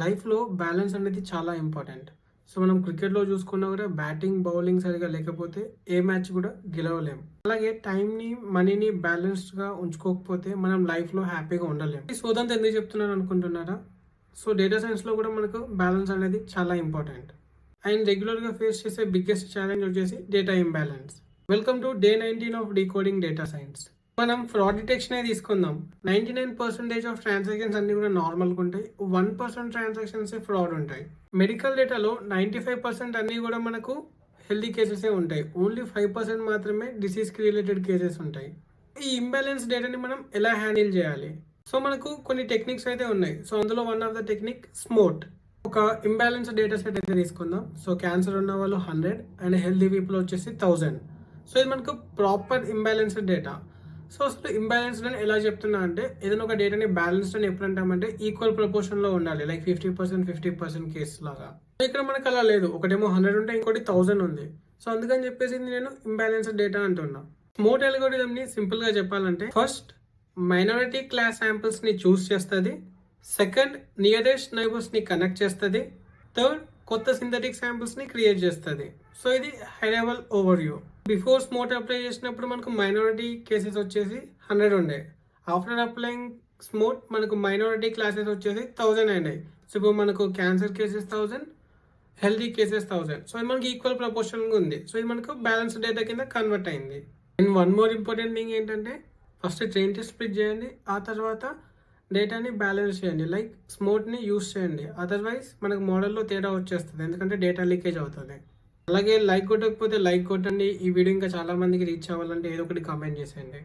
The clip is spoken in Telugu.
లైఫ్‌లో బ్యాలెన్స్ అనేది చాలా ఇంపార్టెంట్. సో, మనం క్రికెట్‌లో చూసుకున్నా కూడా బ్యాటింగ్, బౌలింగ్ సరిగ్గా లేకపోతే ఏ మ్యాచ్ కూడా గెలవలేం. అలాగే టైమ్‌ని, మనీని బ్యాలెన్స్డ్‌గా ఉంచుకోకపోతే మనం లైఫ్‌లో హ్యాపీగా ఉండలేం. ఈ సోదంతా ఎందుకు చెప్తున్నాను అనుకుంటున్నారా? సో, డేటా సైన్స్‌లో కూడా మనకు బ్యాలెన్స్ అనేది చాలా ఇంపార్టెంట్. అండ్ రెగ్యులర్‌గా ఫేస్ చేసే బిగ్గెస్ట్ ఛాలెంజ్ వచ్చేసి data imbalance. Welcome to day 19 of decoding data science. మనం ఫ్రాడ్ డిటెక్షనే తీసుకుందాం. 99% ఆఫ్ ట్రాన్సాక్షన్స్ అన్ని కూడా నార్మల్‌గా ఉంటాయి. 1% ట్రాన్సాక్షన్స్ ఫ్రాడ్ ఉంటాయి. మెడికల్ డేటాలో 95% అన్నీ కూడా మనకు హెల్తీ కేసెసే ఉంటాయి. ఓన్లీ 5% మాత్రమే డిసీజ్‌కి రిలేటెడ్ కేసెస్ ఉంటాయి. ఈ ఇంబాలెన్స్ డేటాని మనం ఎలా హ్యాండిల్ చేయాలి? సో, మనకు కొన్ని టెక్నిక్స్ అయితే ఉన్నాయి. సో, అందులో వన్ ఆఫ్ ద టెక్నిక్ స్మోట్. ఒక ఇంబాలెన్స్ డేటా సెట్ అయితే తీసుకుందాం. సో, క్యాన్సర్ ఉన్న వాళ్ళు 100 అండ్ హెల్తీ పీపుల్ వచ్చేసి 1000. సో, ఇది మనకు ప్రాపర్ ఇంబాలెన్స్డ్ డేటా. సో, అసలు ఇంబాలెన్స్డ్ అని ఎలా చెప్తున్నా అంటే ఏదైనా ఒక డేటాని బ్యాలెన్స్డ్ అని ఎప్పుడు అంటామంటే ఈక్వల్ ప్రపోర్షన్‌లో ఉండాలి. లైక్ 50%, 50% కేస్ లాగా. సో, ఇక్కడ మనకు అలా లేదు. ఒకటేమో 100 ఉంటే ఇంకోటి 1000 ఉంది. సో, అందుకని చెప్పేసి నేను ఇంబాలెన్స్డ్ డేటా అంటున్నా. స్మోట్ అల్గోరిథంని సింపుల్‌గా చెప్పాలంటే ఫస్ట్ మైనారిటీ క్లాస్ శాంపిల్స్‌ని చూస్ చేస్తది. సెకండ్ నియరెస్ట్ నైబర్స్‌ని కనెక్ట్ చేస్తది. థర్డ్ కొత్త సింథటిక్ శాంపిల్స్‌ని క్రియేట్ చేస్తది. సో, ఇది high level overview. Before SMOTE apply చేసినప్పుడు మనకు మైనారిటీ కేసెస్ వచ్చేసి 100 ఉండే. ఆఫ్టర్ అప్లయింగ్ స్మోట్ మనకు మైనారిటీ క్లాసెస్ వచ్చేసి 1000 అయినాయి. సో, ఇప్పుడు మనకు cancer cases 1000, healthy cases 1000. So, ఇది మనకి ఈక్వల్ ప్రపోర్షన్‌గా ఉంది. సో, ఇది మనకు బ్యాలెన్స్డ్ డేటా కింద కన్వర్ట్ అయింది. And one more important thing ఏంటంటే ఫస్ట్ ట్రైన్ టెస్ట్ స్ప్లిట్ చేయండి. ఆ తర్వాత డేటాని బ్యాలెన్స్ చేయండి. లైక్ స్మోట్‌ని యూస్ చేయండి. అదర్వైజ్ మనకు మోడల్‌లో తేడా వచ్చేస్తది. ఎందుకంటే డేటా లీకేజ్ అవుతది. అలాగే లైక్ కొట్టకపోతే లైక్ కొట్టండి. ఈ వీడియో ఇంకా చాలా మందికి రీచ్ అవ్వాలంటే ఏదో ఒకటి కామెంట్ చేసేయండి.